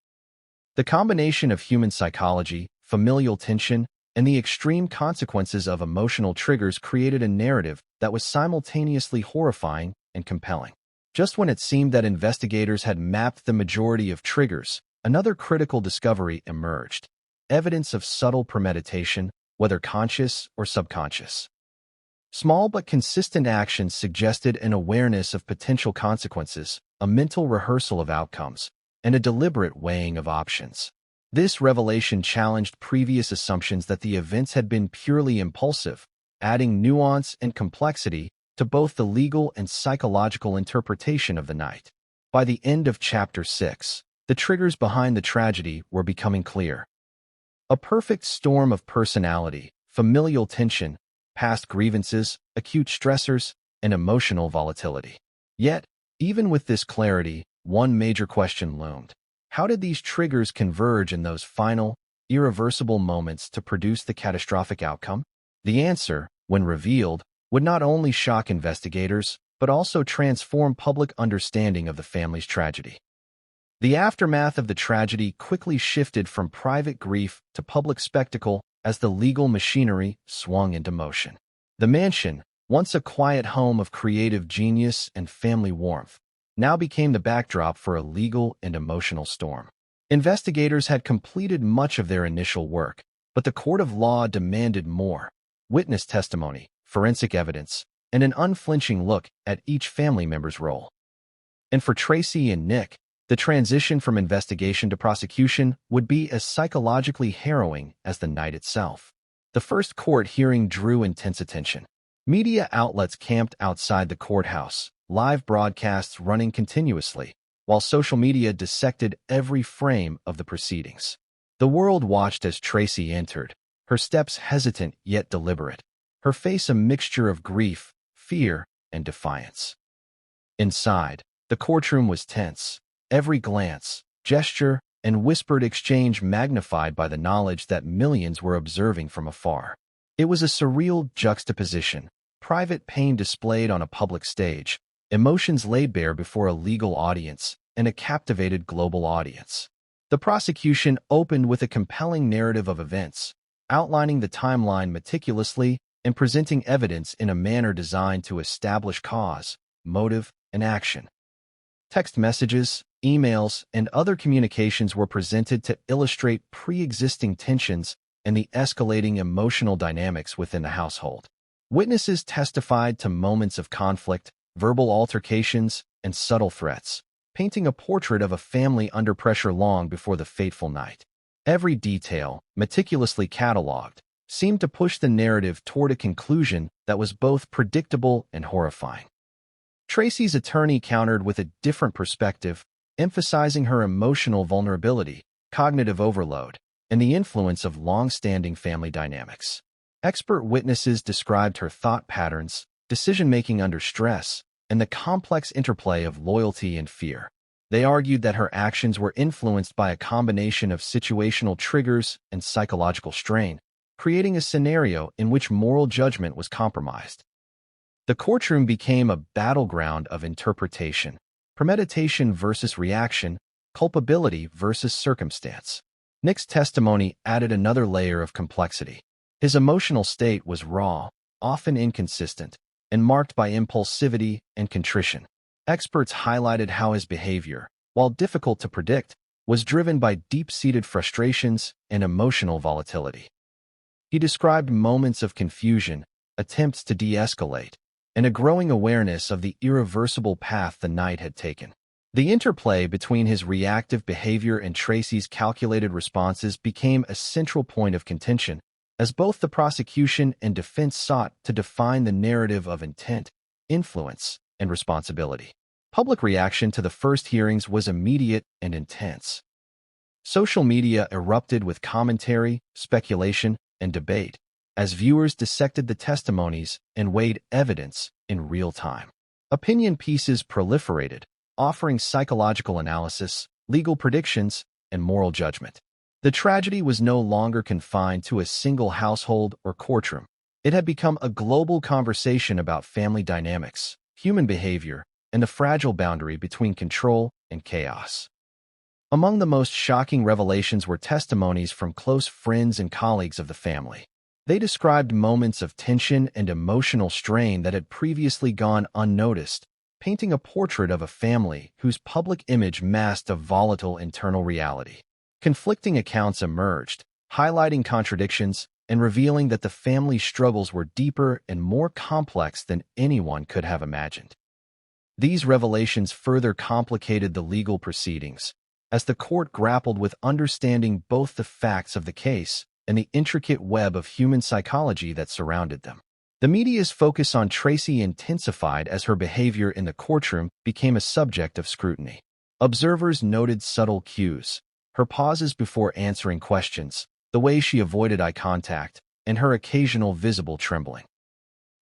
The combination of human psychology, familial tension, and the extreme consequences of emotional triggers created a narrative that was simultaneously horrifying and compelling. Just when it seemed that investigators had mapped the majority of triggers, another critical discovery emerged: evidence of subtle premeditation, whether conscious or subconscious. Small but consistent actions suggested an awareness of potential consequences, a mental rehearsal of outcomes, and a deliberate weighing of options. This revelation challenged previous assumptions that the events had been purely impulsive, adding nuance and complexity to both the legal and psychological interpretation of the night. By the end of Chapter 6, the triggers behind the tragedy were becoming clear. A perfect storm of personality, familial tension, past grievances, acute stressors, and emotional volatility. Yet, even with this clarity, one major question loomed. How did these triggers converge in those final, irreversible moments to produce the catastrophic outcome? The answer, when revealed, would not only shock investigators, but also transform public understanding of the family's tragedy. The aftermath of the tragedy quickly shifted from private grief to public spectacle as the legal machinery swung into motion. The mansion, once a quiet home of creative genius and family warmth, now became the backdrop for a legal and emotional storm. Investigators had completed much of their initial work, but the court of law demanded more: witness testimony, forensic evidence, and an unflinching look at each family member's role. And for Tracy and Nick, the transition from investigation to prosecution would be as psychologically harrowing as the night itself. The first court hearing drew intense attention. Media outlets camped outside the courthouse, live broadcasts running continuously, while social media dissected every frame of the proceedings. The world watched as Tracy entered, her steps hesitant yet deliberate, her face a mixture of grief, fear, and defiance. Inside, the courtroom was tense, every glance, gesture, and whispered exchange magnified by the knowledge that millions were observing from afar. It was a surreal juxtaposition: private pain displayed on a public stage, emotions laid bare before a legal audience, and a captivated global audience. The prosecution opened with a compelling narrative of events, outlining the timeline meticulously and presenting evidence in a manner designed to establish cause, motive, and action. Text messages, emails, and other communications were presented to illustrate pre-existing tensions and the escalating emotional dynamics within the household. Witnesses testified to moments of conflict, verbal altercations, and subtle threats, painting a portrait of a family under pressure long before the fateful night. Every detail, meticulously cataloged, seemed to push the narrative toward a conclusion that was both predictable and horrifying. Tracy's attorney countered with a different perspective, emphasizing her emotional vulnerability, cognitive overload, and the influence of long-standing family dynamics. Expert witnesses described her thought patterns, decision-making under stress, and the complex interplay of loyalty and fear. They argued that her actions were influenced by a combination of situational triggers and psychological strain, creating a scenario in which moral judgment was compromised. The courtroom became a battleground of interpretation, premeditation versus reaction, culpability versus circumstance. Nick's testimony added another layer of complexity. His emotional state was raw, often inconsistent, and marked by impulsivity and contrition. Experts highlighted how his behavior, while difficult to predict, was driven by deep-seated frustrations and emotional volatility. He described moments of confusion, attempts to de-escalate, and a growing awareness of the irreversible path the night had taken. The interplay between his reactive behavior and Tracy's calculated responses became a central point of contention, as both the prosecution and defense sought to define the narrative of intent, influence, and responsibility. Public reaction to the first hearings was immediate and intense. Social media erupted with commentary, speculation, and debate, as viewers dissected the testimonies and weighed evidence in real time. Opinion pieces proliferated, offering psychological analysis, legal predictions, and moral judgment. The tragedy was no longer confined to a single household or courtroom. It had become a global conversation about family dynamics, human behavior, and the fragile boundary between control and chaos. Among the most shocking revelations were testimonies from close friends and colleagues of the family. They described moments of tension and emotional strain that had previously gone unnoticed, painting a portrait of a family whose public image masked a volatile internal reality. Conflicting accounts emerged, highlighting contradictions and revealing that the family's struggles were deeper and more complex than anyone could have imagined. These revelations further complicated the legal proceedings, as the court grappled with understanding both the facts of the case and the intricate web of human psychology that surrounded them. The media's focus on Tracy intensified as her behavior in the courtroom became a subject of scrutiny. Observers noted subtle cues, her pauses before answering questions, the way she avoided eye contact, and her occasional visible trembling.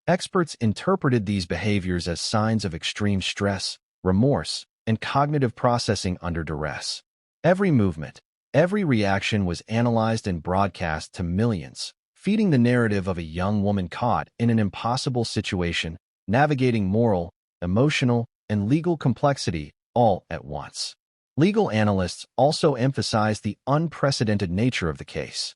Experts interpreted these behaviors as signs of extreme stress, remorse, and cognitive processing under duress. Every movement, every reaction was analyzed and broadcast to millions, feeding the narrative of a young woman caught in an impossible situation, navigating moral, emotional, and legal complexity all at once. Legal analysts also emphasized the unprecedented nature of the case.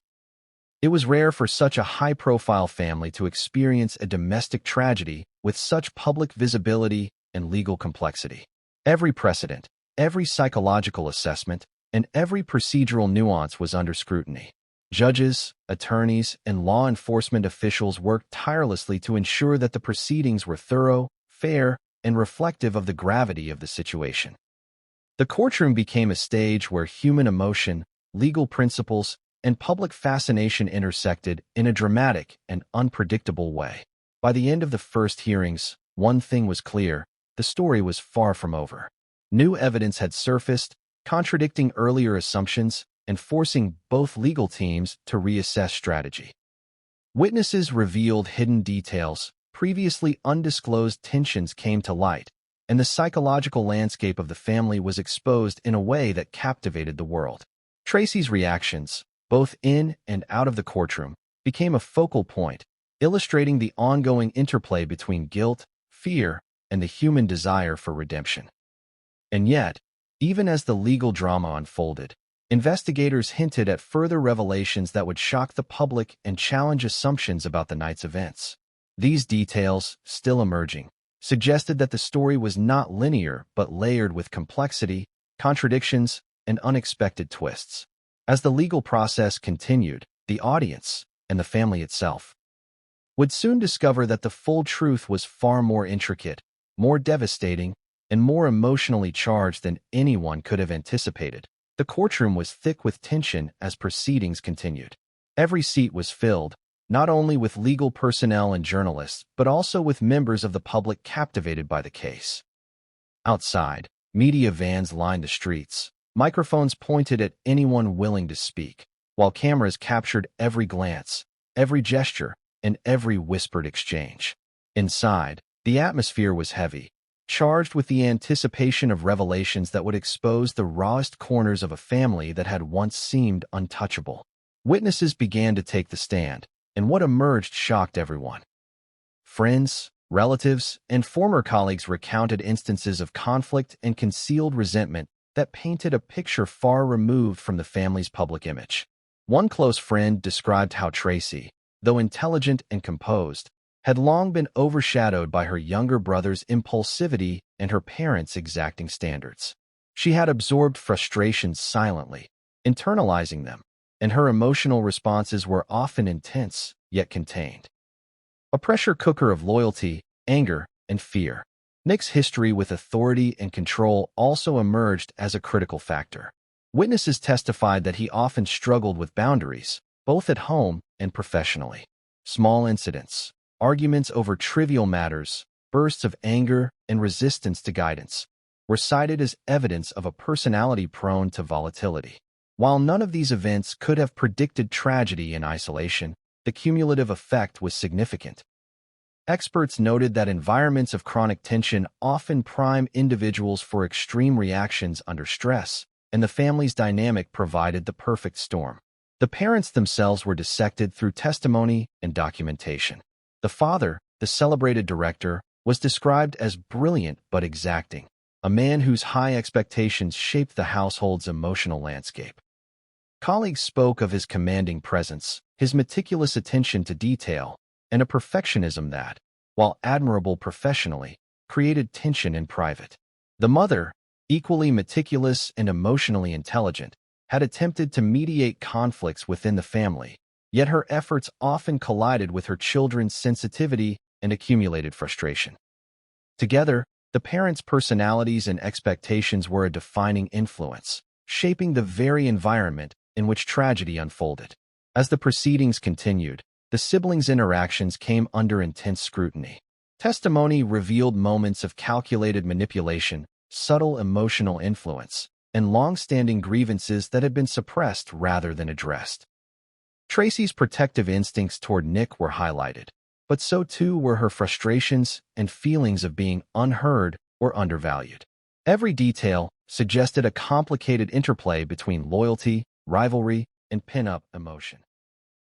It was rare for such a high-profile family to experience a domestic tragedy with such public visibility and legal complexity. Every precedent, every psychological assessment, and every procedural nuance was under scrutiny. Judges, attorneys, and law enforcement officials worked tirelessly to ensure that the proceedings were thorough, fair, and reflective of the gravity of the situation. The courtroom became a stage where human emotion, legal principles, and public fascination intersected in a dramatic and unpredictable way. By the end of the first hearings, one thing was clear: the story was far from over. New evidence had surfaced, contradicting earlier assumptions and forcing both legal teams to reassess strategy. Witnesses revealed hidden details, previously undisclosed tensions came to light, and the psychological landscape of the family was exposed in a way that captivated the world. Tracy's reactions, both in and out of the courtroom, became a focal point, illustrating the ongoing interplay between guilt, fear, and the human desire for redemption. And yet, even as the legal drama unfolded, investigators hinted at further revelations that would shock the public and challenge assumptions about the night's events. These details, still emerging, suggested that the story was not linear but layered with complexity, contradictions, and unexpected twists. As the legal process continued, the audience, and the family itself, would soon discover that the full truth was far more intricate, more devastating, and more emotionally charged than anyone could have anticipated. The courtroom was thick with tension as proceedings continued. Every seat was filled, not only with legal personnel and journalists, but also with members of the public captivated by the case. Outside, media vans lined the streets, microphones pointed at anyone willing to speak, while cameras captured every glance, every gesture, and every whispered exchange. Inside, the atmosphere was heavy, charged with the anticipation of revelations that would expose the rawest corners of a family that had once seemed untouchable. Witnesses began to take the stand, and what emerged shocked everyone. Friends, relatives, and former colleagues recounted instances of conflict and concealed resentment that painted a picture far removed from the family's public image. One close friend described how Tracy, though intelligent and composed, had long been overshadowed by her younger brother's impulsivity and her parents' exacting standards. She had absorbed frustrations silently, internalizing them, and her emotional responses were often intense, yet contained. A pressure cooker of loyalty, anger, and fear. Nick's history with authority and control also emerged as a critical factor. Witnesses testified that he often struggled with boundaries, both at home and professionally. Small incidents, arguments over trivial matters, bursts of anger, and resistance to guidance were cited as evidence of a personality prone to volatility. While none of these events could have predicted tragedy in isolation, the cumulative effect was significant. Experts noted that environments of chronic tension often prime individuals for extreme reactions under stress, and the family's dynamic provided the perfect storm. The parents themselves were dissected through testimony and documentation. The father, the celebrated director, was described as brilliant but exacting, a man whose high expectations shaped the household's emotional landscape. Colleagues spoke of his commanding presence, his meticulous attention to detail, and a perfectionism that, while admirable professionally, created tension in private. The mother, equally meticulous and emotionally intelligent, had attempted to mediate conflicts within the family, yet her efforts often collided with her children's sensitivity and accumulated frustration. Together, the parents' personalities and expectations were a defining influence, shaping the very environment in which tragedy unfolded. As the proceedings continued, the siblings' interactions came under intense scrutiny. Testimony revealed moments of calculated manipulation, subtle emotional influence, and long-standing grievances that had been suppressed rather than addressed. Tracy's protective instincts toward Nick were highlighted, but so too were her frustrations and feelings of being unheard or undervalued. Every detail suggested a complicated interplay between loyalty, rivalry, and pin-up emotion.